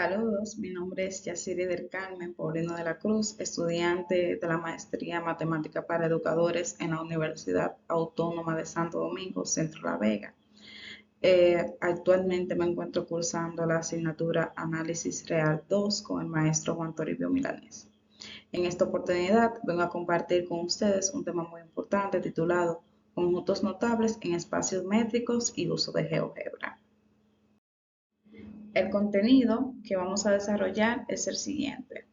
Saludos, mi nombre es Yaciri del Carmen Paulino de la Cruz, estudiante de la maestría en Matemática para Educadores en la Universidad Autónoma de Santo Domingo, Centro La Vega. Actualmente me encuentro cursando la asignatura Análisis Real 2 con el maestro Juan Toribio Milanés. En esta oportunidad vengo a compartir con ustedes un tema muy importante titulado Conjuntos notables en espacios métricos y uso de GeoGebra. El contenido que vamos a desarrollar es el siguiente.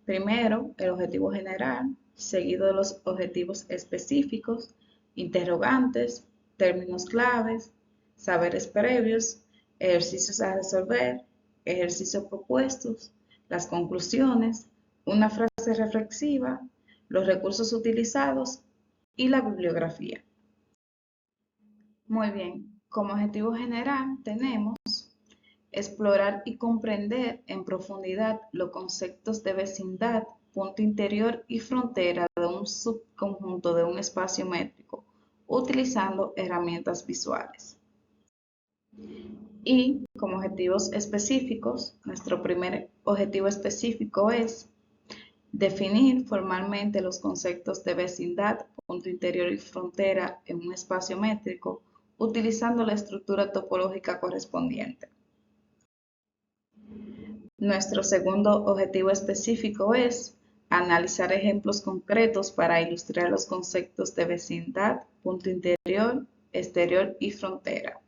Primero, el objetivo general, seguido de los objetivos específicos, interrogantes, términos claves, saberes previos, ejercicios a resolver, ejercicios propuestos, las conclusiones, una frase reflexiva, los recursos utilizados y la bibliografía. Muy bien, como objetivo general tenemos explorar y comprender en profundidad los conceptos de vecindad, punto interior y frontera de un subconjunto de un espacio métrico, utilizando herramientas visuales. Y como objetivos específicos, nuestro primer objetivo específico es definir formalmente los conceptos de vecindad, punto interior y frontera en un espacio métrico, utilizando la estructura topológica correspondiente. Nuestro segundo objetivo específico es analizar ejemplos concretos para ilustrar los conceptos de vecindad, punto interior, exterior y frontera.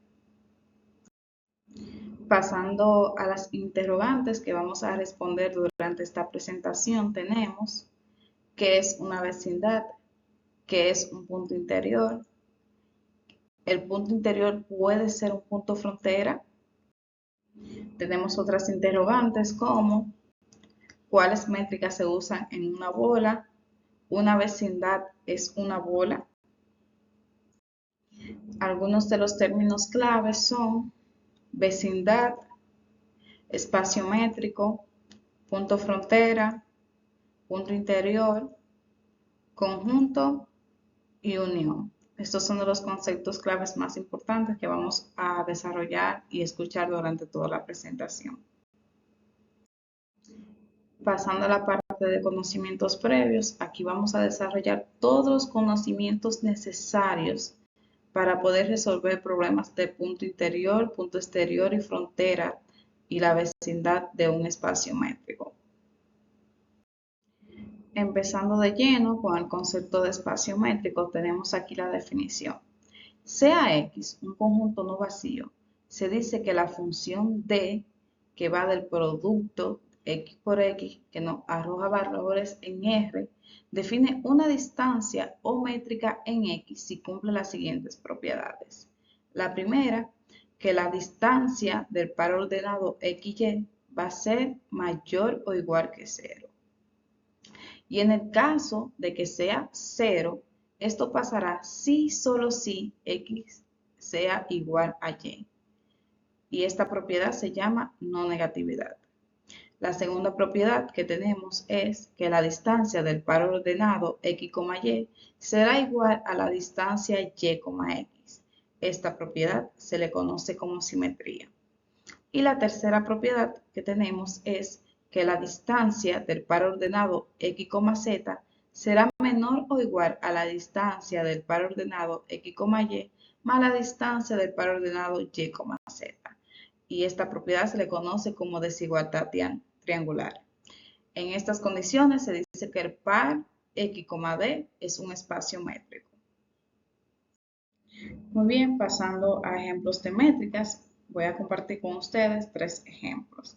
Pasando a las interrogantes que vamos a responder durante esta presentación, tenemos ¿qué es una vecindad? ¿Qué es un punto interior? ¿El punto interior puede ser un punto frontera? Tenemos otras interrogantes como ¿cuáles métricas se usan en una bola? ¿Una vecindad es una bola? Algunos de los términos claves son vecindad, espacio métrico, punto frontera, punto interior, conjunto y unión. Estos son los conceptos claves más importantes que vamos a desarrollar y escuchar durante toda la presentación. Pasando a la parte de conocimientos previos, aquí vamos a desarrollar todos los conocimientos necesarios para poder resolver problemas de punto interior, punto exterior y frontera y la vecindad de un espacio métrico. Empezando de lleno con el concepto de espacio métrico, tenemos aquí la definición. Sea X un conjunto no vacío, se dice que la función D, que va del producto X por X, que nos arroja valores en R, define una distancia o métrica en X si cumple las siguientes propiedades. La primera, que la distancia del par ordenado XY va a ser mayor o igual que 0. Y en el caso de que sea 0, esto pasará si solo si X sea igual a Y. Y esta propiedad se llama no negatividad. La segunda propiedad que tenemos es que la distancia del par ordenado X, Y será igual a la distancia Y, X. Esta propiedad se le conoce como simetría. Y la tercera propiedad que tenemos es que la distancia del par ordenado X, Z será menor o igual a la distancia del par ordenado X, Y más la distancia del par ordenado Y, Z. Y esta propiedad se le conoce como desigualdad triangular. En estas condiciones se dice que el par X, D es un espacio métrico. Muy bien, pasando a ejemplos de métricas, voy a compartir con ustedes 3 ejemplos.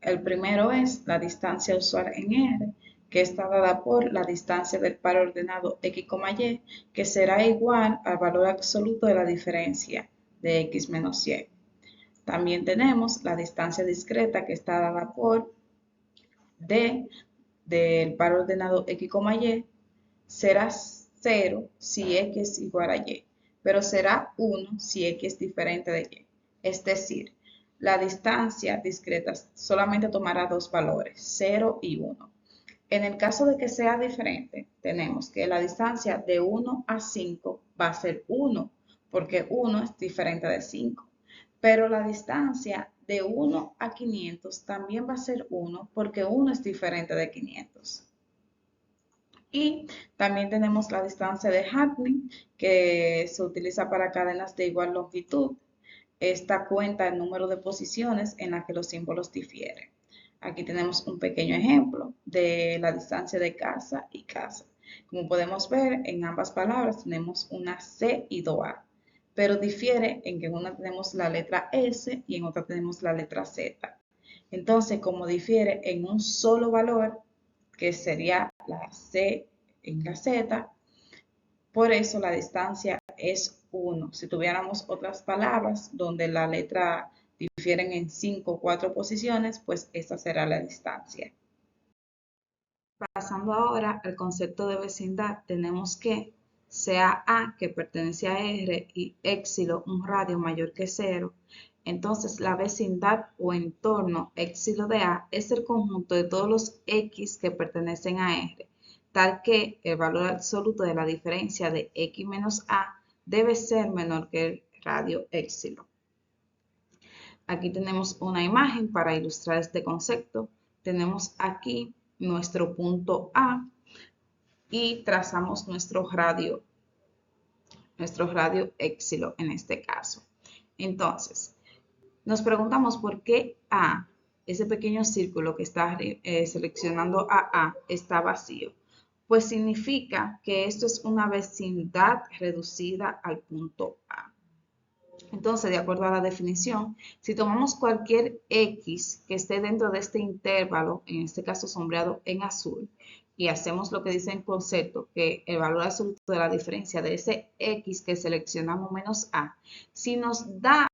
El primero es la distancia usual en R, que está dada por la distancia del par ordenado X, Y, que será igual al valor absoluto de la diferencia de X menos Y. También tenemos la distancia discreta, que está dada por D del par ordenado X, Y, será 0 si X es igual a Y, pero será 1 si X es diferente de Y. Es decir, la distancia discreta solamente tomará dos valores, 0 y 1. En el caso de que sea diferente, tenemos que la distancia de 1 a 5 va a ser 1, porque 1 es diferente de 5. Pero la distancia de 1 a 500 también va a ser 1 porque 1 es diferente de 500. Y también tenemos la distancia de Hartnett, que se utiliza para cadenas de igual longitud. Esta cuenta el número de posiciones en las que los símbolos difieren. Aquí tenemos un pequeño ejemplo de la distancia de casa y casa. Como podemos ver, en ambas palabras tenemos una C y 2A, pero difiere en que en una tenemos la letra S y en otra tenemos la letra Z. Entonces, como difiere en un solo valor, que sería la C en la Z, por eso la distancia es 1. Si tuviéramos otras palabras donde la letra difieren en 5 o 4 posiciones, pues esa será la distancia. Pasando ahora al concepto de vecindad, tenemos que sea A, que pertenece a R, y éxilo, un radio mayor que 0, entonces la vecindad o entorno éxilo de A es el conjunto de todos los X que pertenecen a R, tal que el valor absoluto de la diferencia de X menos A debe ser menor que el radio éxilo. Aquí tenemos una imagen para ilustrar este concepto. Tenemos aquí nuestro punto A y trazamos nuestro radio éxilo en este caso. Entonces, nos preguntamos por qué A, ese pequeño círculo que está seleccionando a A, está vacío. Pues significa que esto es una vecindad reducida al punto A. Entonces, de acuerdo a la definición, si tomamos cualquier X que esté dentro de este intervalo, en este caso sombreado en azul, y hacemos lo que dice el concepto, que el valor absoluto de la diferencia de ese X que seleccionamos menos A, si nos da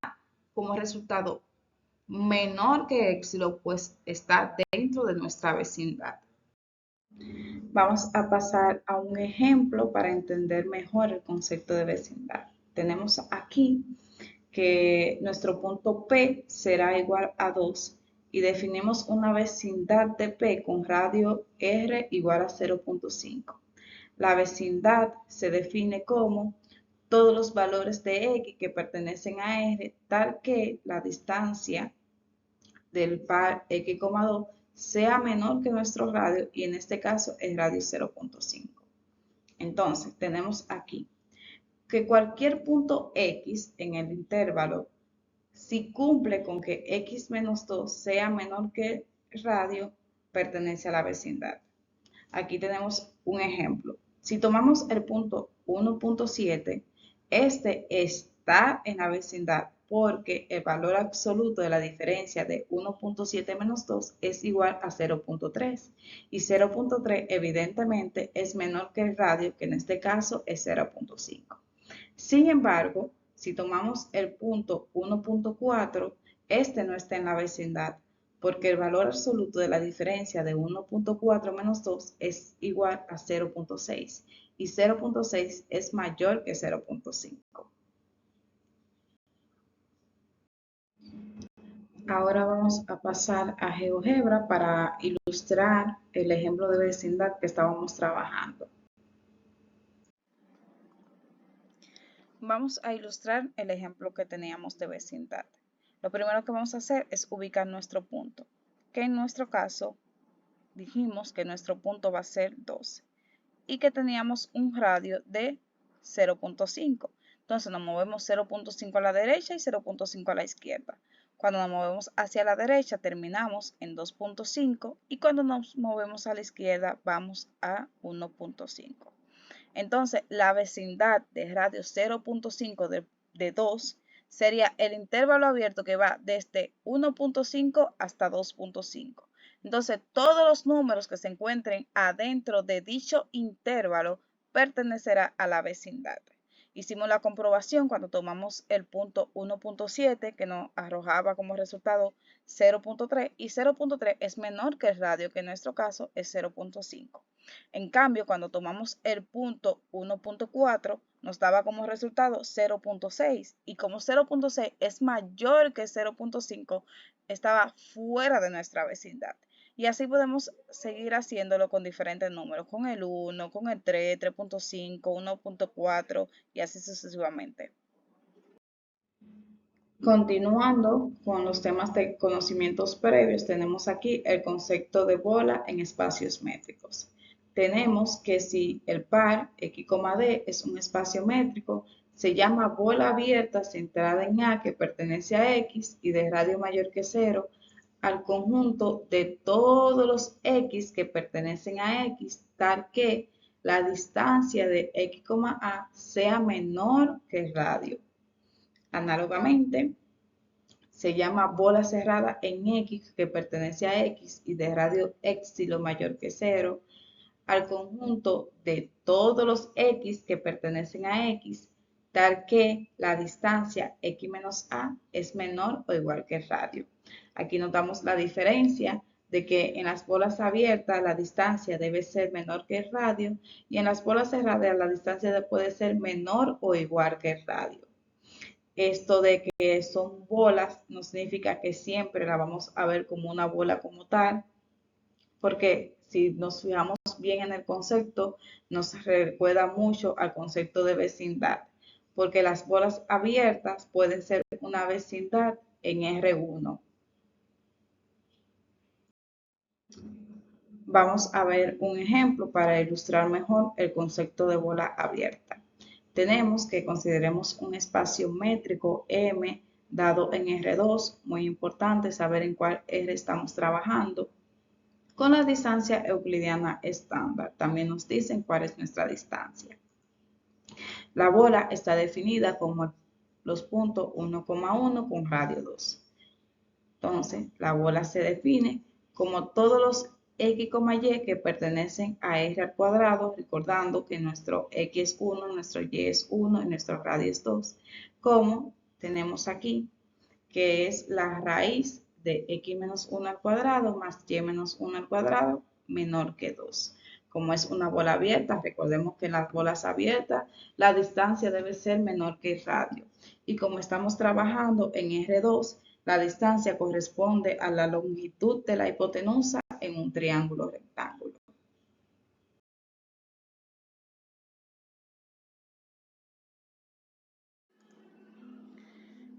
como resultado menor que éxilo, pues está dentro de nuestra vecindad. Vamos a pasar a un ejemplo para entender mejor el concepto de vecindad. Tenemos aquí que nuestro punto P será igual a 2 y definimos una vecindad de P con radio R igual a 0.5. La vecindad se define como todos los valores de X que pertenecen a R, tal que la distancia del par X,2 sea menor que nuestro radio y en este caso el radio 0.5. Entonces tenemos aquí que cualquier punto X en el intervalo, si cumple con que X menos 2 sea menor que el radio, pertenece a la vecindad. Aquí tenemos un ejemplo. Si tomamos el punto 1.7, este está en la vecindad porque el valor absoluto de la diferencia de 1.7 menos 2 es igual a 0.3 y 0.3 evidentemente es menor que el radio, que en este caso es 0.5. Sin embargo, si tomamos el punto 1.4, este no está en la vecindad porque el valor absoluto de la diferencia de 1.4 menos 2 es igual a 0.6 y 0.6 es mayor que 0.5. Ahora vamos a pasar a GeoGebra para ilustrar el ejemplo de vecindad que estábamos trabajando. Vamos a ilustrar el ejemplo que teníamos de vecindad. Lo primero que vamos a hacer es ubicar nuestro punto, que en nuestro caso dijimos que nuestro punto va a ser 12 y que teníamos un radio de 0.5. Entonces nos movemos 0.5 a la derecha y 0.5 a la izquierda. Cuando nos movemos hacia la derecha terminamos en 2.5 y cuando nos movemos a la izquierda vamos a 1.5. Entonces la vecindad de radio 0.5 de 2 sería el intervalo abierto que va desde 1.5 hasta 2.5. Entonces, todos los números que se encuentren adentro de dicho intervalo pertenecerá a la vecindad. Hicimos la comprobación cuando tomamos el punto 1.7 que nos arrojaba como resultado 0.3 y 0.3 es menor que el radio, que en nuestro caso es 0.5. En cambio, cuando tomamos el punto 1.4 nos daba como resultado 0.6 y como 0.6 es mayor que 0.5 estaba fuera de nuestra vecindad. Y así podemos seguir haciéndolo con diferentes números, con el 1, con el 3, 3.5, 1.4 y así sucesivamente. Continuando con los temas de conocimientos previos, tenemos aquí el concepto de bola en espacios métricos. Tenemos que si el par X, D es un espacio métrico, se llama bola abierta centrada en A que pertenece a X y de radio mayor que 0 al conjunto de todos los X que pertenecen a X, tal que la distancia de X, A sea menor que el radio. Análogamente, se llama bola cerrada en X que pertenece a X y de radio épsilon mayor que 0 al conjunto de todos los X que pertenecen a X, tal que la distancia X menos A es menor o igual que el radio. Aquí notamos la diferencia de que en las bolas abiertas la distancia debe ser menor que el radio y en las bolas cerradas la distancia puede ser menor o igual que el radio. Esto de que son bolas no significa que siempre la vamos a ver como una bola como tal, porque si nos fijamos bien en el concepto, nos recuerda mucho al concepto de vecindad, porque las bolas abiertas pueden ser una vecindad en R1. Vamos a ver un ejemplo para ilustrar mejor el concepto de bola abierta. Tenemos que consideremos un espacio métrico M dado en R2, muy importante saber en cuál R estamos trabajando, con la distancia euclidiana estándar. También nos dicen cuál es nuestra distancia. La bola está definida como los puntos 1,1 con radio 2. Entonces, la bola se define como todos los X, Y que pertenecen a R al cuadrado, recordando que nuestro X es 1, nuestro Y es 1 y nuestro radio es 2, como tenemos aquí, que es la raíz de X menos 1 al cuadrado más Y menos 1 al cuadrado menor que 2. Como es una bola abierta, recordemos que en las bolas abiertas la distancia debe ser menor que el radio. Y como estamos trabajando en R2, la distancia corresponde a la longitud de la hipotenusa en un triángulo rectángulo.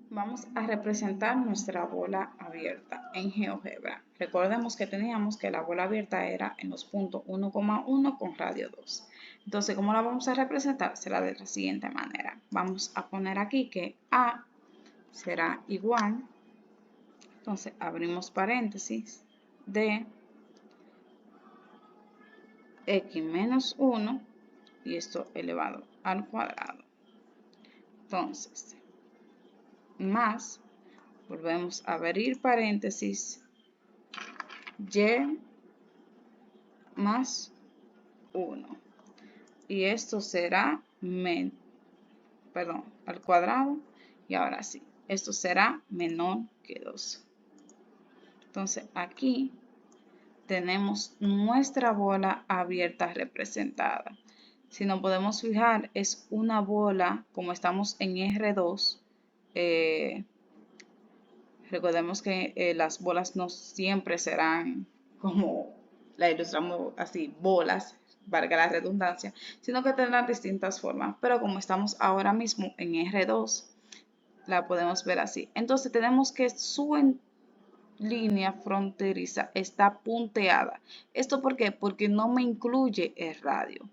Vamos a representar nuestra bola abierta en GeoGebra. Recordemos que teníamos que la bola abierta era en los puntos 1,1 con radio 2. Entonces, ¿cómo la vamos a representar? Será de la siguiente manera. Vamos a poner aquí que A será igual. Entonces, abrimos paréntesis de X menos 1 y esto elevado al cuadrado. Entonces, más, volvemos a abrir paréntesis, Y más 1. Y esto será al cuadrado. Y ahora sí, esto será menor que 2. Entonces, aquí tenemos nuestra bola abierta representada. Si nos podemos fijar, es una bola, como estamos en R2, recordemos que las bolas no siempre serán como la ilustramos así, bolas, valga la redundancia, sino que tendrán distintas formas. Pero como estamos ahora mismo en R2, la podemos ver así. Entonces tenemos que su línea fronteriza está punteada. ¿Esto por qué? Porque no me incluye el radio.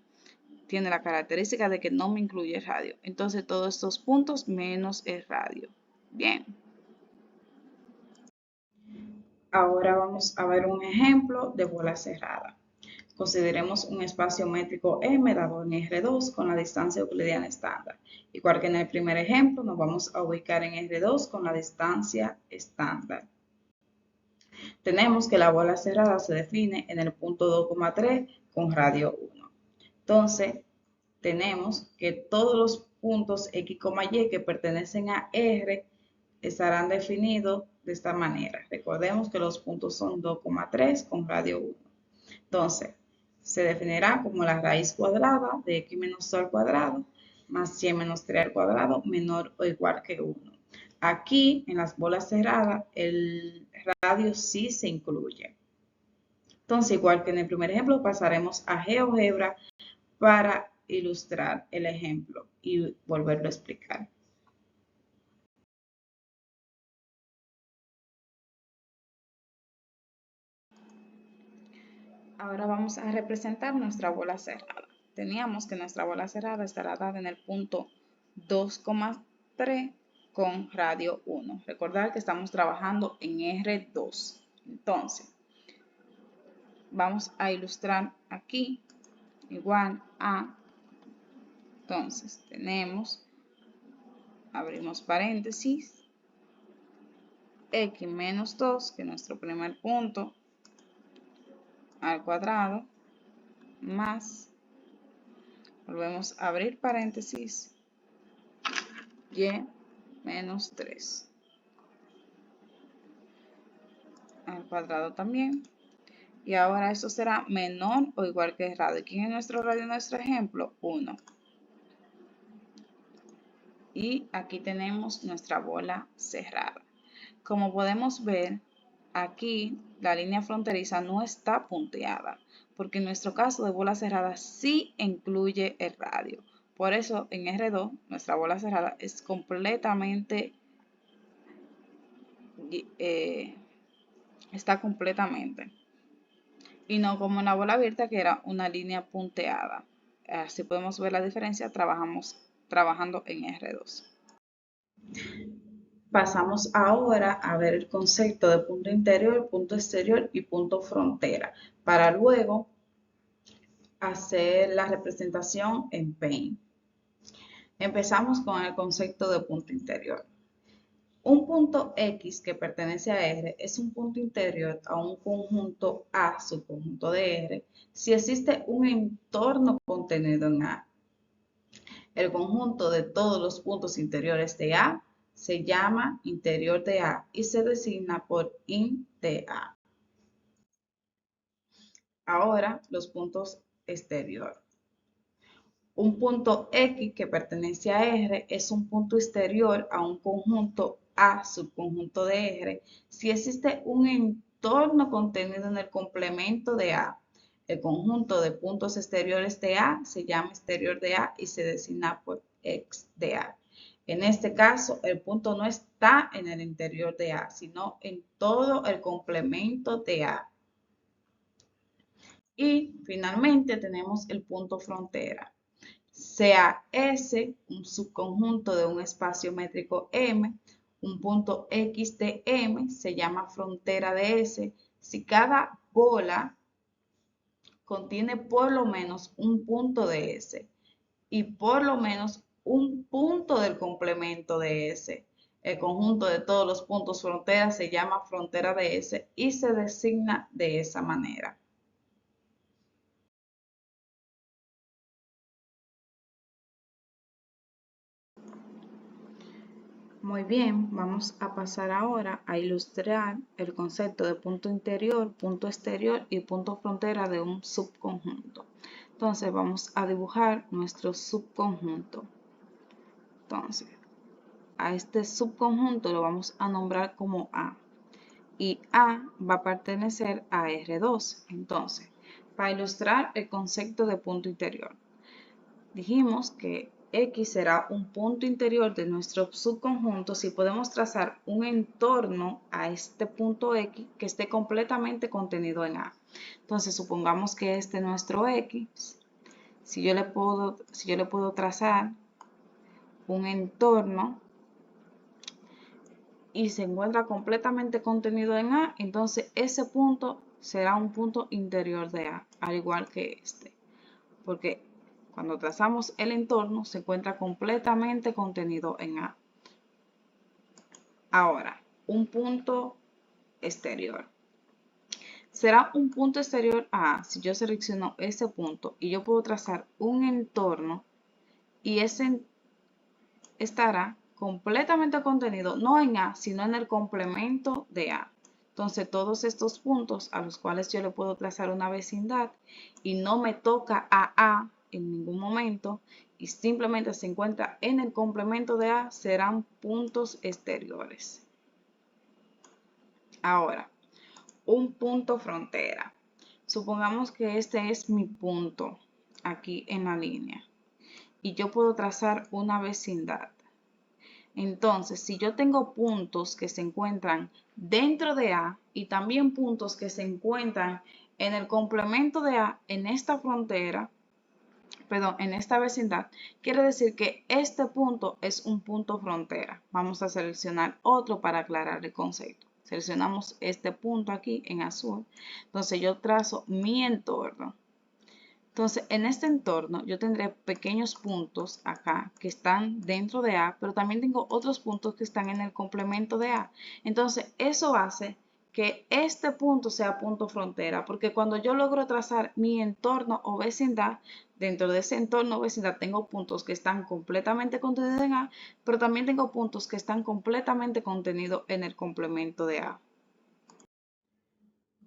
Tiene la característica de que no me incluye el radio. Entonces todos estos puntos menos el radio. Bien. Ahora vamos a ver un ejemplo de bola cerrada. Consideremos un espacio métrico M dado en R2 con la distancia euclidiana estándar. Igual que en el primer ejemplo, nos vamos a ubicar en R2 con la distancia estándar. Tenemos que la bola cerrada se define en el punto 2,3 con radio 1. Entonces, tenemos que todos los puntos X, Y que pertenecen a R estarán definidos de esta manera. Recordemos que los puntos son 2,3 con radio 1. Entonces, se definirá como la raíz cuadrada de X menos 2 al cuadrado más Y menos 3 al cuadrado menor o igual que 1. Aquí, en las bolas cerradas, el radio sí se incluye. Entonces, igual que en el primer ejemplo, pasaremos a GeoGebra para ilustrar el ejemplo y volverlo a explicar. Ahora vamos a representar nuestra bola cerrada. Teníamos que nuestra bola cerrada estará dada en el punto 2,3 con radio 1. Recordar que estamos trabajando en R2. Entonces, vamos a ilustrar aquí igual a, entonces tenemos, abrimos paréntesis, x menos 2, que es nuestro primer punto, al cuadrado, más, volvemos a abrir paréntesis, y menos 3 al cuadrado también. Y ahora esto será menor o igual que el radio. ¿Quién es nuestro radio en nuestro ejemplo? 1. Y aquí tenemos nuestra bola cerrada. Como podemos ver, aquí la línea fronteriza no está punteada, porque en nuestro caso de bola cerrada sí incluye el radio. Por eso en R2 nuestra bola cerrada es completamente, está completamente. Y no como en la bola abierta que era una línea punteada. Así podemos ver la diferencia trabajando en R2. Pasamos ahora a ver el concepto de punto interior, punto exterior y punto frontera, para luego hacer la representación en Paint. Empezamos con el concepto de punto interior. Un punto X que pertenece a R es un punto interior a un conjunto A, subconjunto de R, si existe un entorno contenido en A. El conjunto de todos los puntos interiores de A se llama interior de A y se designa por in de A. Ahora, los puntos exterior. Un punto X que pertenece a R es un punto exterior a un conjunto A, subconjunto de R, si existe un entorno contenido en el complemento de A. El conjunto de puntos exteriores de A se llama exterior de A y se designa por X de A. En este caso, el punto no está en el interior de A, sino en todo el complemento de A. Y finalmente tenemos el punto frontera. Sea S un subconjunto de un espacio métrico M, un punto X de M se llama frontera de S si cada bola contiene por lo menos un punto de S y por lo menos un punto del complemento de S. El conjunto de todos los puntos frontera se llama frontera de S y se designa de esa manera. Muy bien, vamos a pasar ahora a ilustrar el concepto de punto interior, punto exterior y punto frontera de un subconjunto. Entonces vamos a dibujar nuestro subconjunto. Entonces, a este subconjunto lo vamos a nombrar como A. Y A va a pertenecer a R2. Entonces, para ilustrar el concepto de punto interior, dijimos que X será un punto interior de nuestro subconjunto si podemos trazar un entorno a este punto X que esté completamente contenido en A. Entonces, supongamos que este es nuestro X. Si yo le puedo trazar un entorno y se encuentra completamente contenido en A, entonces ese punto será un punto interior de A, al igual que este. Porque cuando trazamos el entorno, se encuentra completamente contenido en A. Ahora, un punto exterior. Será un punto exterior a A si yo selecciono ese punto y yo puedo trazar un entorno y ese estará completamente contenido, no en A, sino en el complemento de A. Entonces, todos estos puntos a los cuales yo le puedo trazar una vecindad y no me toca a A en ningún momento y simplemente se encuentra en el complemento de A, serán puntos exteriores. Ahora, un punto frontera. Supongamos que este es mi punto aquí en la línea y yo puedo trazar una vecindad. Entonces, si yo tengo puntos que se encuentran dentro de A y también puntos que se encuentran en el complemento de A, en esta frontera, perdón, en esta vecindad, quiere decir que este punto es un punto frontera. Vamos a seleccionar otro para aclarar el concepto. Seleccionamos este punto aquí en azul. Entonces yo trazo mi entorno. Entonces, en este entorno yo tendré pequeños puntos acá que están dentro de A, pero también tengo otros puntos que están en el complemento de A. Entonces, eso hace que este punto sea punto frontera, porque cuando yo logro trazar mi entorno o vecindad, dentro de ese entorno o vecindad tengo puntos que están completamente contenidos en A, pero también tengo puntos que están completamente contenidos en el complemento de A.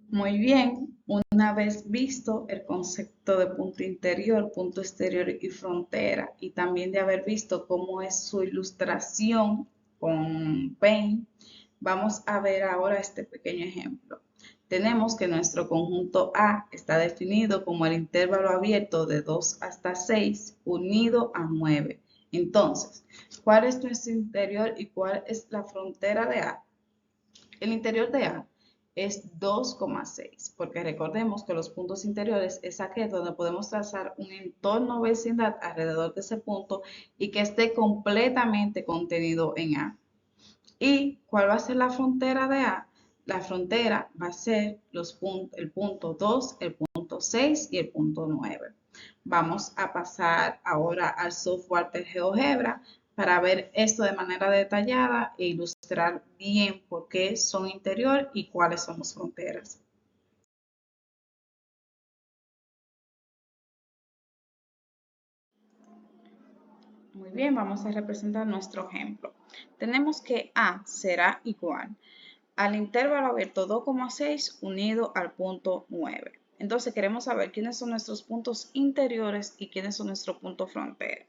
Muy bien, una vez visto el concepto de punto interior, punto exterior y frontera, y también de haber visto cómo es su ilustración con Paint, vamos a ver ahora este pequeño ejemplo. Tenemos que nuestro conjunto A está definido como el intervalo abierto de 2 hasta 6 unido a 9. Entonces, ¿cuál es nuestro interior y cuál es la frontera de A? El interior de A es 2,6, porque recordemos que los puntos interiores es aquel donde podemos trazar un entorno vecindad alrededor de ese punto y que esté completamente contenido en A. ¿Y cuál va a ser la frontera de A? La frontera va a ser el punto 2, el punto 6 y el punto 9. Vamos a pasar ahora al software de GeoGebra para ver esto de manera detallada e ilustrar bien por qué son interior y cuáles son las fronteras. Muy bien, vamos a representar nuestro ejemplo. Tenemos que A será igual al intervalo abierto 2,6 unido al punto 9. Entonces queremos saber quiénes son nuestros puntos interiores y quiénes son nuestros puntos frontera.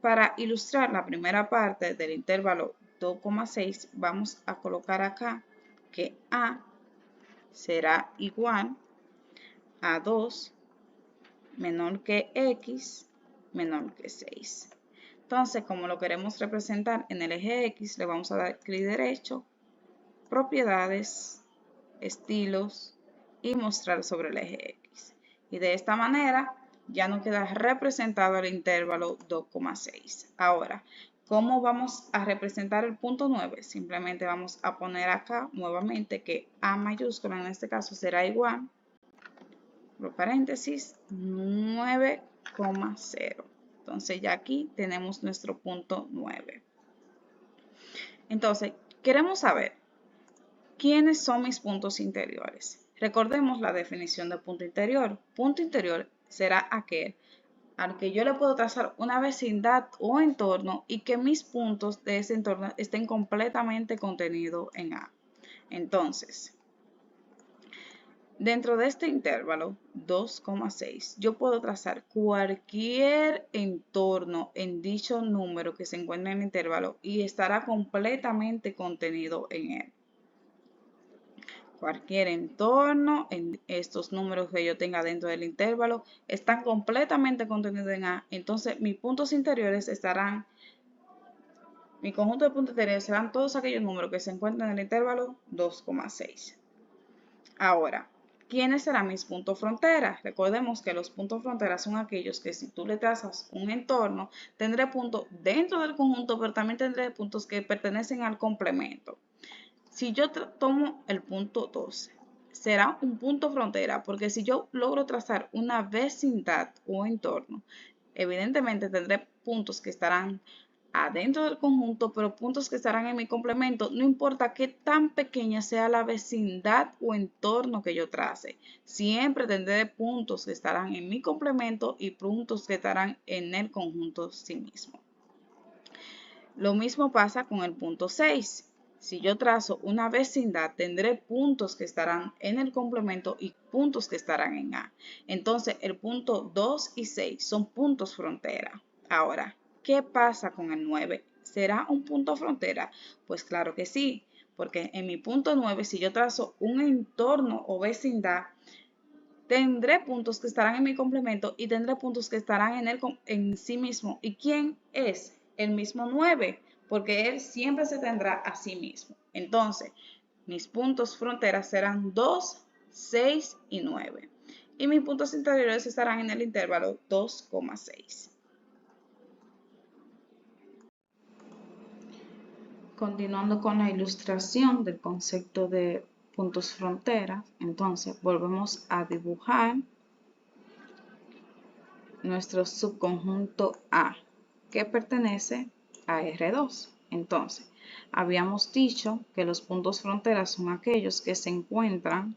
Para ilustrar la primera parte del intervalo 2,6, vamos a colocar acá que A será igual a 2 menor que X menor que 6. Entonces, como lo queremos representar en el eje X, le vamos a dar clic derecho, propiedades, estilos y mostrar sobre el eje X. Y de esta manera ya nos queda representado el intervalo 2,6. Ahora, ¿cómo vamos a representar el punto 9? Simplemente vamos a poner acá nuevamente que A mayúscula en este caso será igual, por paréntesis, 9,0. Entonces ya aquí tenemos nuestro punto 9. Entonces, queremos saber ¿quiénes son mis puntos interiores? Recordemos la definición de punto interior. Punto interior será aquel al que yo le puedo trazar una vecindad o entorno y que mis puntos de ese entorno estén completamente contenidos en A. Entonces, dentro de este intervalo 2,6, yo puedo trazar cualquier entorno en dicho número que se encuentre en el intervalo y estará completamente contenido en él. Cualquier entorno en estos números que yo tenga dentro del intervalo están completamente contenidos en A. Entonces, mis puntos interiores estarán, mi conjunto de puntos interiores serán todos aquellos números que se encuentran en el intervalo 2,6. Ahora, ¿quiénes serán mis puntos frontera? Recordemos que los puntos frontera son aquellos que si tú le trazas un entorno, tendré puntos dentro del conjunto, pero también tendré puntos que pertenecen al complemento. Si yo tomo el punto 12, será un punto frontera, porque si yo logro trazar una vecindad o entorno, evidentemente tendré puntos que estarán adentro del conjunto, pero puntos que estarán en mi complemento, no importa qué tan pequeña sea la vecindad o entorno que yo trace. Siempre tendré puntos que estarán en mi complemento y puntos que estarán en el conjunto sí mismo. Lo mismo pasa con el punto 6. Si yo trazo una vecindad, tendré puntos que estarán en el complemento y puntos que estarán en A. Entonces, el punto 2 y 6 son puntos frontera. Ahora, ¿qué pasa con el 9? ¿Será un punto frontera? Pues claro que sí, porque en mi punto 9, si yo trazo un entorno o vecindad, tendré puntos que estarán en mi complemento y tendré puntos que estarán en sí mismo. ¿Y quién es? El mismo 9, porque él siempre se tendrá a sí mismo. Entonces, mis puntos fronteras serán 2 6 y 9. Y mis puntos interiores estarán en el intervalo 2,6. Continuando con la ilustración del concepto de puntos fronteras, entonces volvemos a dibujar nuestro subconjunto A, que pertenece a R2. Entonces, habíamos dicho que los puntos fronteras son aquellos que se encuentran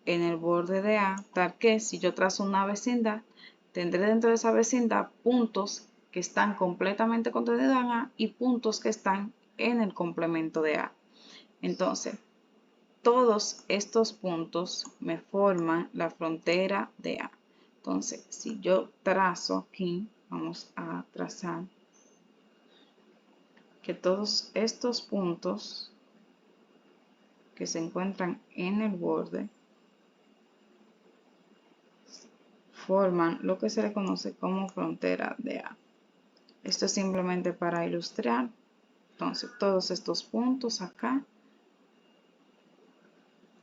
en el borde de A, tal que si yo trazo una vecindad, tendré dentro de esa vecindad puntos que están completamente contenidos en A y puntos que están en el complemento de A. Entonces, todos estos puntos me forman la frontera de A. Entonces, si yo trazo aquí, vamos a trazar que todos estos puntos que se encuentran en el borde forman lo que se le conoce como frontera de A. Esto es simplemente para ilustrar. Entonces, todos estos puntos acá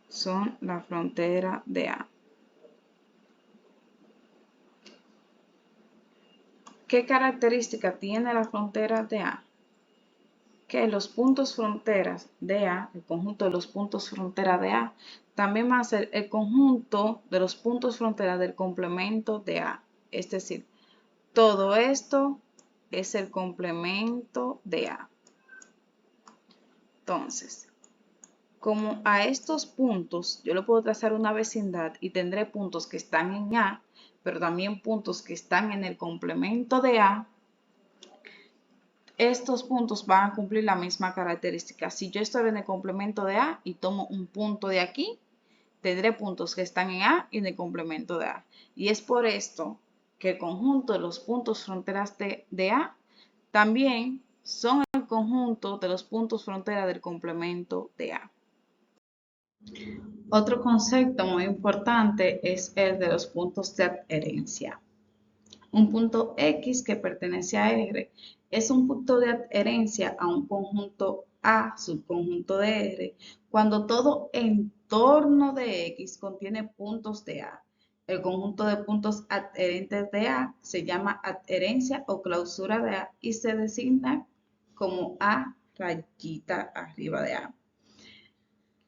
son la frontera de A. ¿Qué característica tiene la frontera de A? Que los puntos fronteras de A, el conjunto de los puntos frontera de A, también va a ser el conjunto de los puntos frontera del complemento de A. Es decir, todo esto es el complemento de A. Entonces, como a estos puntos yo le puedo trazar una vecindad y tendré puntos que están en A, pero también puntos que están en el complemento de A, estos puntos van a cumplir la misma característica. Si yo estoy en el complemento de A y tomo un punto de aquí, tendré puntos que están en A y en el complemento de A. Y es por esto que el conjunto de los puntos fronteras de A también son el conjunto de los puntos frontera del complemento de A. Otro concepto muy importante es el de los puntos de adherencia. Un punto X que pertenece a R es un punto de adherencia a un conjunto A, subconjunto de R, cuando todo entorno de X contiene puntos de A. El conjunto de puntos adherentes de A se llama adherencia o clausura de A y se designa como A rayita arriba de A.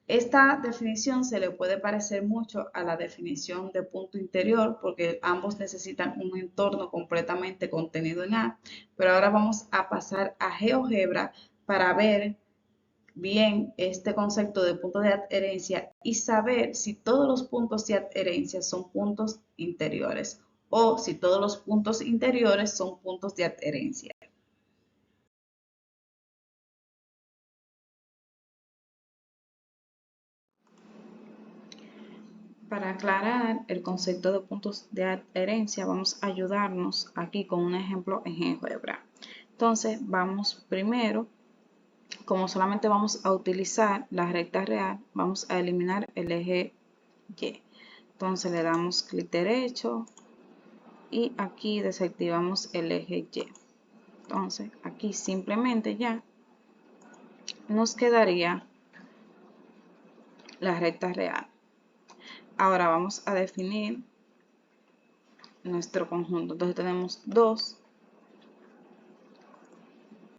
Esta definición se le puede parecer mucho a la definición de punto interior porque ambos necesitan un entorno completamente contenido en A, pero ahora vamos a pasar a GeoGebra para ver bien este concepto de punto de adherencia y saber si todos los puntos de adherencia son puntos interiores o si todos los puntos interiores son puntos de adherencia. Para aclarar el concepto de puntos de adherencia, vamos a ayudarnos aquí con un ejemplo en GeoGebra. Entonces, vamos primero, como solamente vamos a utilizar la recta real, vamos a eliminar el eje Y. Entonces, le damos clic derecho y aquí desactivamos el eje Y. Entonces, aquí simplemente ya nos quedaría la recta real. Ahora vamos a definir nuestro conjunto. Entonces tenemos 2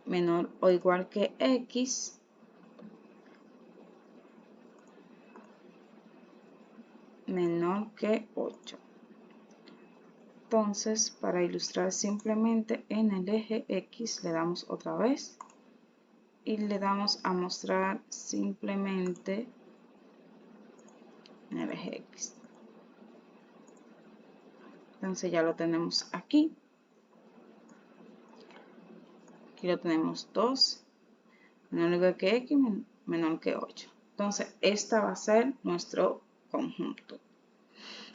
menor o igual que X menor que 8. Entonces, para ilustrar simplemente en el eje X le damos otra vez y le damos a mostrar simplemente en el eje X. Entonces ya lo tenemos aquí. Aquí lo tenemos 2 menor que X menor que 8. Entonces, esta va a ser nuestro conjunto.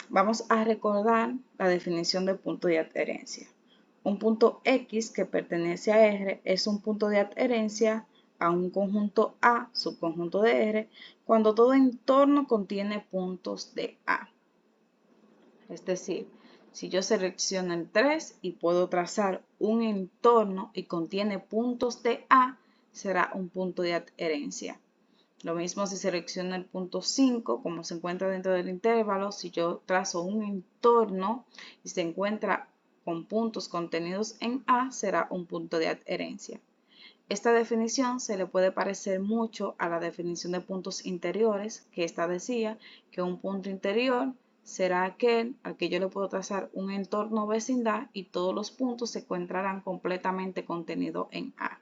Vamos a recordar la definición de punto de adherencia. Un punto X que pertenece a R es un punto de adherencia a un conjunto A, subconjunto de R, cuando todo entorno contiene puntos de A. Es decir, si yo selecciono el 3 y puedo trazar un entorno y contiene puntos de A, será un punto de adherencia. Lo mismo si selecciono el punto 5, como se encuentra dentro del intervalo, si yo trazo un entorno y se encuentra con puntos contenidos en A, será un punto de adherencia. Esta definición se le puede parecer mucho a la definición de puntos interiores, que esta decía que un punto interior será aquel al que yo le puedo trazar un entorno vecindad y todos los puntos se encontrarán completamente contenidos en A.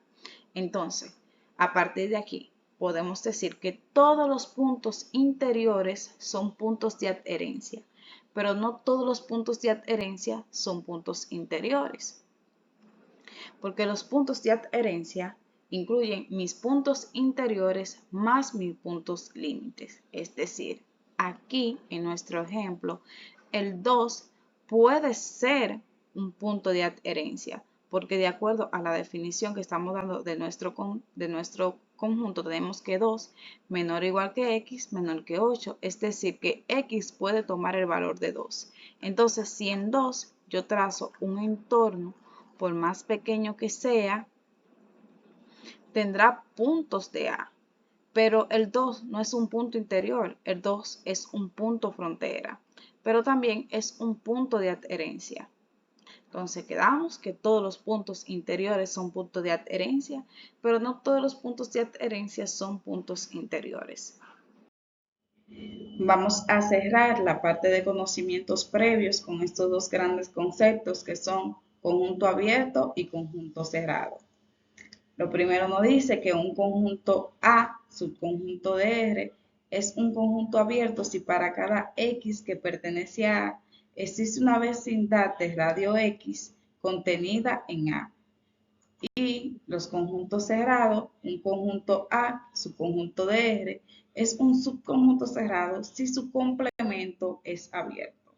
Entonces, a partir de aquí, podemos decir que todos los puntos interiores son puntos de adherencia, pero no todos los puntos de adherencia son puntos interiores, porque los puntos de adherencia incluyen mis puntos interiores más mis puntos límites. Es decir, aquí en nuestro ejemplo, el 2 puede ser un punto de adherencia, porque de acuerdo a la definición que estamos dando de nuestro conjunto, tenemos que 2 menor o igual que x menor que 8, es decir, que x puede tomar el valor de 2. Entonces, si en 2 yo trazo un entorno, por más pequeño que sea, tendrá puntos de A. Pero el 2 no es un punto interior, el 2 es un punto frontera, pero también es un punto de adherencia. Entonces quedamos que todos los puntos interiores son puntos de adherencia, pero no todos los puntos de adherencia son puntos interiores. Vamos a cerrar la parte de conocimientos previos con estos dos grandes conceptos que son conjunto abierto y conjunto cerrado. Lo primero nos dice que un conjunto A, subconjunto de R, es un conjunto abierto si para cada X que pertenece a A existe una vecindad de radio X contenida en A. Y los conjuntos cerrados, un conjunto A, subconjunto de R, es un subconjunto cerrado si su complemento es abierto.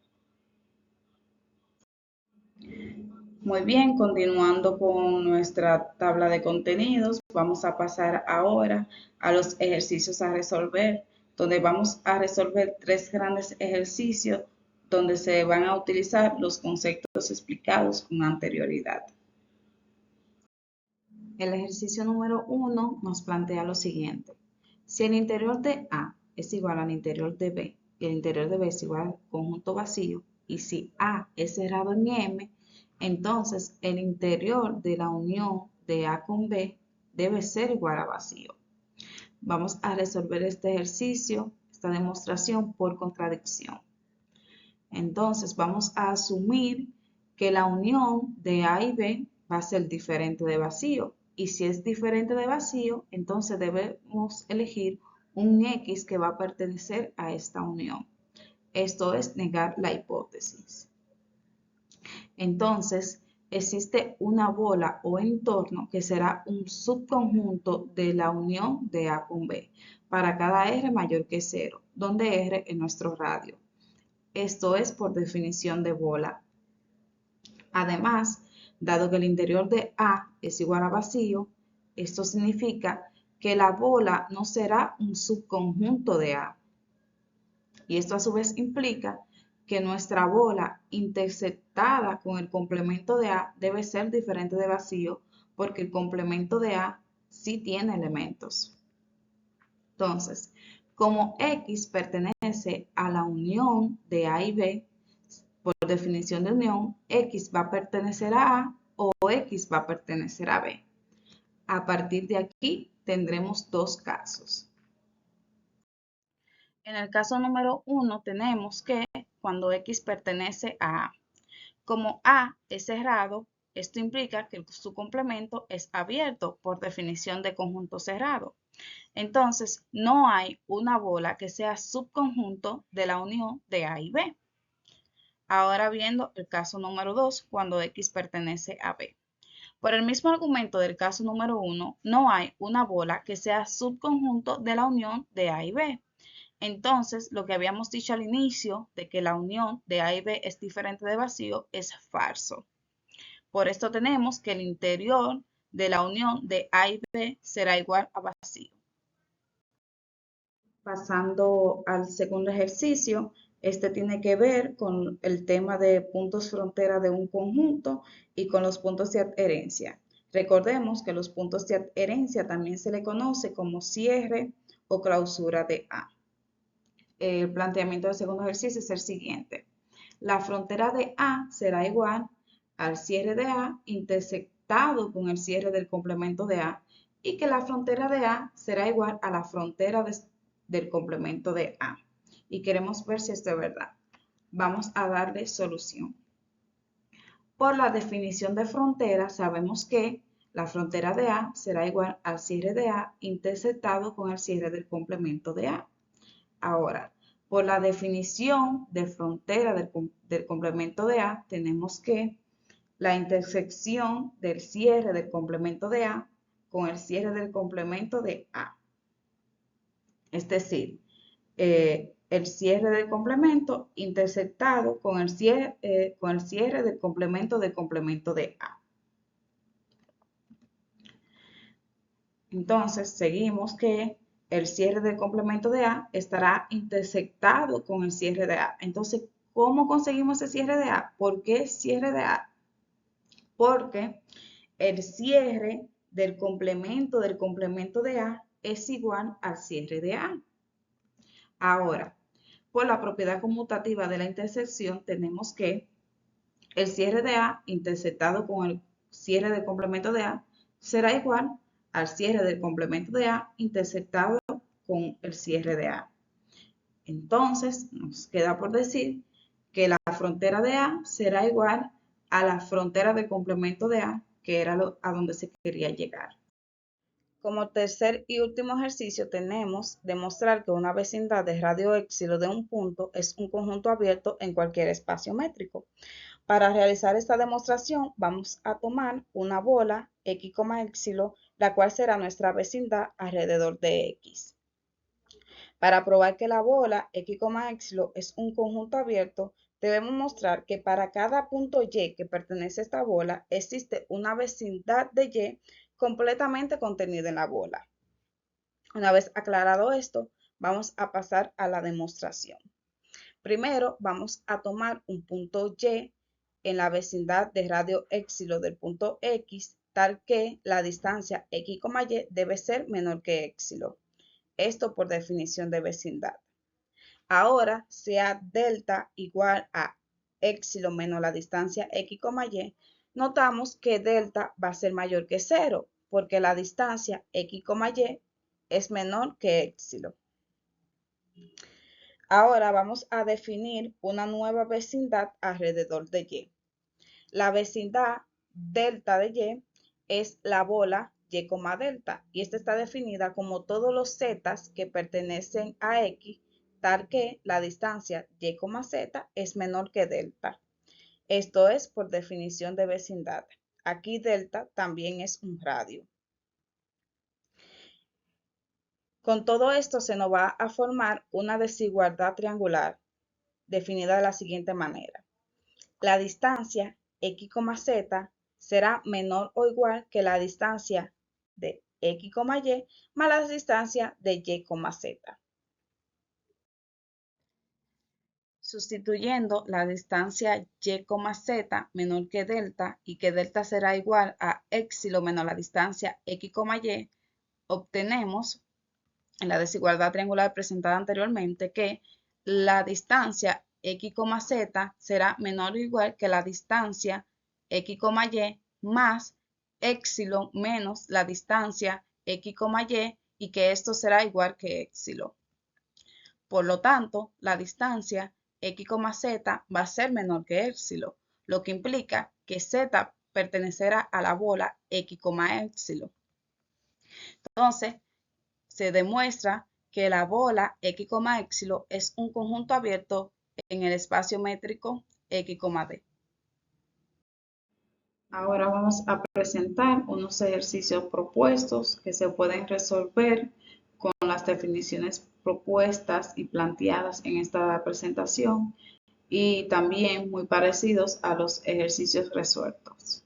Muy bien, continuando con nuestra tabla de contenidos, vamos a pasar ahora a los ejercicios a resolver, donde vamos a resolver 3 grandes ejercicios donde se van a utilizar los conceptos explicados con anterioridad. El ejercicio número 1 nos plantea lo siguiente. Si el interior de A es igual al interior de B y el interior de B es igual al conjunto vacío, y si A es cerrado en M, entonces el interior de la unión de A con B debe ser igual a vacío. Vamos a resolver este ejercicio, esta demostración por contradicción. Entonces vamos a asumir que la unión de A y B va a ser diferente de vacío. Y si es diferente de vacío, entonces debemos elegir un X que va a pertenecer a esta unión. Esto es negar la hipótesis. Entonces, existe una bola o entorno que será un subconjunto de la unión de A con B para cada R mayor que 0, donde R es nuestro radio. Esto es por definición de bola. Además, dado que el interior de A es igual a vacío, esto significa que la bola no será un subconjunto de A. Y esto a su vez implica que nuestra bola intersectada con el complemento de A debe ser diferente de vacío porque el complemento de A sí tiene elementos. Entonces, como X pertenece a la unión de A y B, por definición de unión, X va a pertenecer a A o X va a pertenecer a B. A partir de aquí tendremos dos casos. En el caso número 1 tenemos que cuando X pertenece a A. Como A es cerrado, esto implica que su complemento es abierto por definición de conjunto cerrado. Entonces, no hay una bola que sea subconjunto de la unión de A y B. Ahora viendo el caso número 2, cuando X pertenece a B. Por el mismo argumento del caso número 1, no hay una bola que sea subconjunto de la unión de A y B. Entonces, lo que habíamos dicho al inicio de que la unión de A y B es diferente de vacío es falso. Por esto tenemos que el interior de la unión de A y B será igual a vacío. Pasando al segundo ejercicio, este tiene que ver con el tema de puntos frontera de un conjunto y con los puntos de adherencia. Recordemos que los puntos de adherencia también se le conoce como cierre o clausura de A. El planteamiento del segundo ejercicio es el siguiente. La frontera de A será igual al cierre de A intersectado con el cierre del complemento de A y que la frontera de A será igual a la frontera del complemento de A. Y queremos ver si esto es verdad. Vamos a darle solución. Por la definición de frontera sabemos que la frontera de A será igual al cierre de A intersectado con el cierre del complemento de A. Ahora, por la definición de frontera del complemento de A, tenemos que la intersección del cierre del complemento de A con el cierre del complemento de A. Es decir, el cierre del complemento intersectado con el cierre del complemento de A. Entonces, seguimos que el cierre del complemento de A estará intersectado con el cierre de A. Entonces, ¿cómo conseguimos el cierre de A? ¿Por qué cierre de A? Porque el cierre del complemento de A es igual al cierre de A. Ahora, por la propiedad conmutativa de la intersección, tenemos que el cierre de A intersectado con el cierre del complemento de A será igual al cierre del complemento de A intersectado con el cierre de A. Entonces, nos queda por decir que la frontera de A será igual a la frontera del complemento de A, que era a donde se quería llegar. Como tercer y último ejercicio tenemos demostrar que una vecindad de radio éxilo de un punto es un conjunto abierto en cualquier espacio métrico. Para realizar esta demostración vamos a tomar una bola x, éxilo, la cual será nuestra vecindad alrededor de x. Para probar que la bola x, éxilo es un conjunto abierto, debemos mostrar que para cada punto y que pertenece a esta bola existe una vecindad de y completamente contenida en la bola. Una vez aclarado esto, vamos a pasar a la demostración. Primero vamos a tomar un punto y en la vecindad de radio éxilo del punto X, tal que la distancia x, y debe ser menor que éxilo. Esto por definición de vecindad. Ahora, sea delta igual a éxilo menos la distancia x, y, notamos que delta va a ser mayor que 0, porque la distancia x, y es menor que éxilo. Ahora vamos a definir una nueva vecindad alrededor de y. La vecindad delta de y es la bola y, delta, y esta está definida como todos los zetas que pertenecen a x, tal que la distancia y, z es menor que delta. Esto es por definición de vecindad. Aquí delta también es un radio. Con todo esto se nos va a formar una desigualdad triangular definida de la siguiente manera. La distancia x, z será menor o igual que la distancia de x, y más la distancia de y, z. Sustituyendo la distancia y, z menor que delta y que delta será igual a éxilo menos la distancia x, y, obtenemos en la desigualdad triangular presentada anteriormente que la distancia x, z será menor o igual que la distancia x, y más éxilo menos la distancia x, y que esto será igual que éxilo. Por lo tanto, la distancia x, z va a ser menor que éxilo, lo que implica que z pertenecerá a la bola x, éxilo. Entonces, se demuestra que la bola x, éxilo es un conjunto abierto en el espacio métrico x, d. Ahora vamos a presentar unos ejercicios propuestos que se pueden resolver con las definiciones propuestas y planteadas en esta presentación y también muy parecidos a los ejercicios resueltos.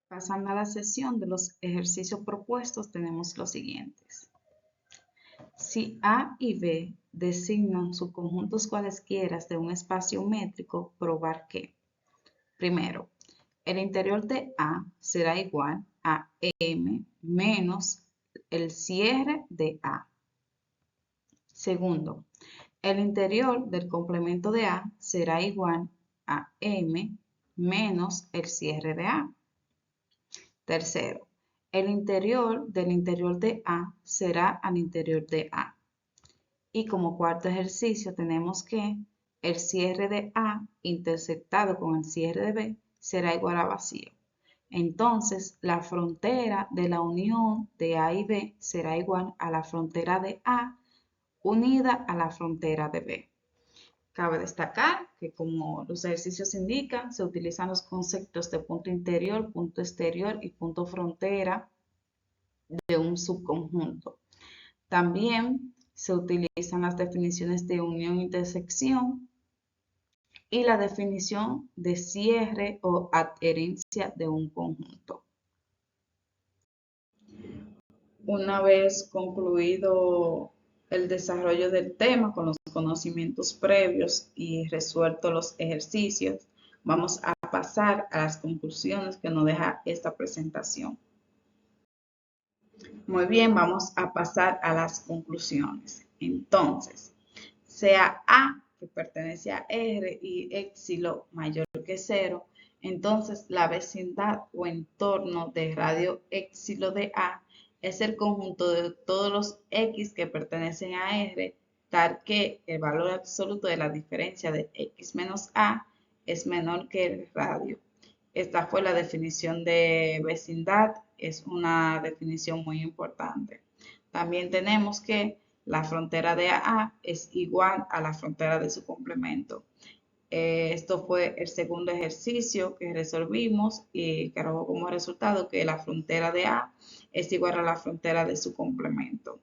Pasando a la sesión de los ejercicios propuestos, tenemos los siguientes. Si A y B designan subconjuntos cualesquiera de un espacio métrico, probar que, primero, el interior de A será igual a M menos el cierre de A. Segundo, el interior del complemento de A será igual a M menos el cierre de A. Tercero, el interior del interior de A será al interior de A. Y como cuarto ejercicio tenemos que el cierre de A intersectado con el cierre de B será igual a vacío. Entonces, la frontera de la unión de A y B será igual a la frontera de A unida a la frontera de B. Cabe destacar que, como los ejercicios indican, se utilizan los conceptos de punto interior, punto exterior y punto frontera de un subconjunto. También se utilizan las definiciones de unión e intersección y la definición de cierre o adherencia de un conjunto. Una vez concluido el desarrollo del tema con los conocimientos previos y resueltos los ejercicios, vamos a pasar a las conclusiones que nos deja esta presentación. Muy bien, vamos a pasar a las conclusiones. Entonces, sea A que pertenece a R y éxilo mayor que 0, entonces la vecindad o entorno de radio éxilo de A es el conjunto de todos los X que pertenecen a R, tal que el valor absoluto de la diferencia de X menos A es menor que el radio. Esta fue la definición de vecindad, es una definición muy importante. También tenemos que la frontera de A es igual a la frontera de su complemento. Esto fue el segundo ejercicio que resolvimos y que arrojó como resultado que la frontera de A es igual a la frontera de su complemento.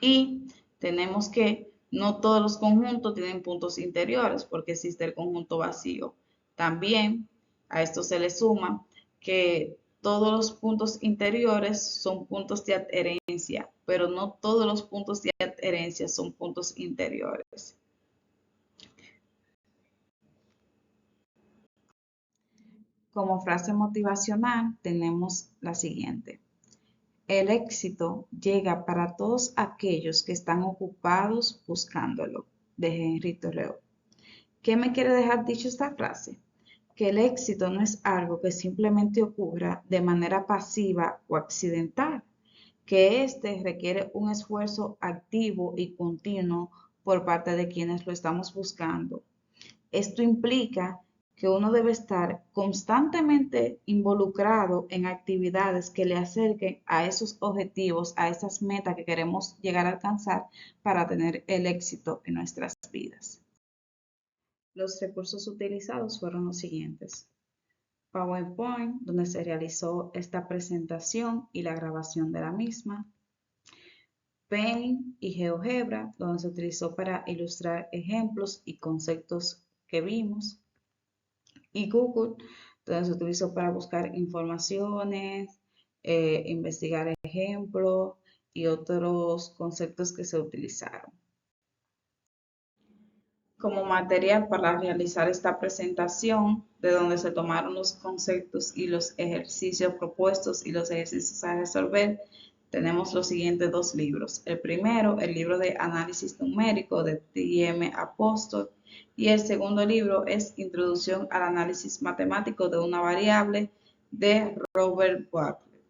Y tenemos que no todos los conjuntos tienen puntos interiores porque existe el conjunto vacío. También a esto se le suma que todos los puntos interiores son puntos de adherencia, pero no todos los puntos de adherencia son puntos interiores. Como frase motivacional tenemos la siguiente. El éxito llega para todos aquellos que están ocupados buscándolo, de Henry Thoreau. ¿Qué me quiere dejar dicho esta frase? Que el éxito no es algo que simplemente ocurra de manera pasiva o accidental, que éste requiere un esfuerzo activo y continuo por parte de quienes lo estamos buscando. Esto implica que uno debe estar constantemente involucrado en actividades que le acerquen a esos objetivos, a esas metas que queremos llegar a alcanzar para tener el éxito en nuestras vidas. Los recursos utilizados fueron los siguientes. PowerPoint, donde se realizó esta presentación y la grabación de la misma. Paint y GeoGebra, donde se utilizó para ilustrar ejemplos y conceptos que vimos. Y Google, donde se utilizó para buscar informaciones, investigar ejemplos y otros conceptos que se utilizaron. Como material para realizar esta presentación, de donde se tomaron los conceptos y los ejercicios propuestos y los ejercicios a resolver, tenemos los siguientes dos libros. El primero, el libro de análisis numérico de T.M. Apostol, y el segundo libro es Introducción al análisis matemático de una variable de Robert Bartlett.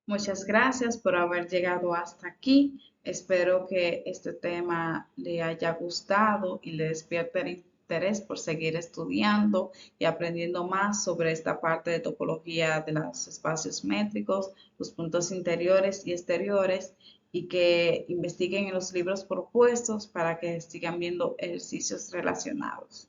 Muchas gracias por haber llegado hasta aquí. Espero que este tema le haya gustado y le despierte el interés por seguir estudiando y aprendiendo más sobre esta parte de topología de los espacios métricos, los puntos interiores y exteriores, y que investiguen en los libros propuestos para que sigan viendo ejercicios relacionados.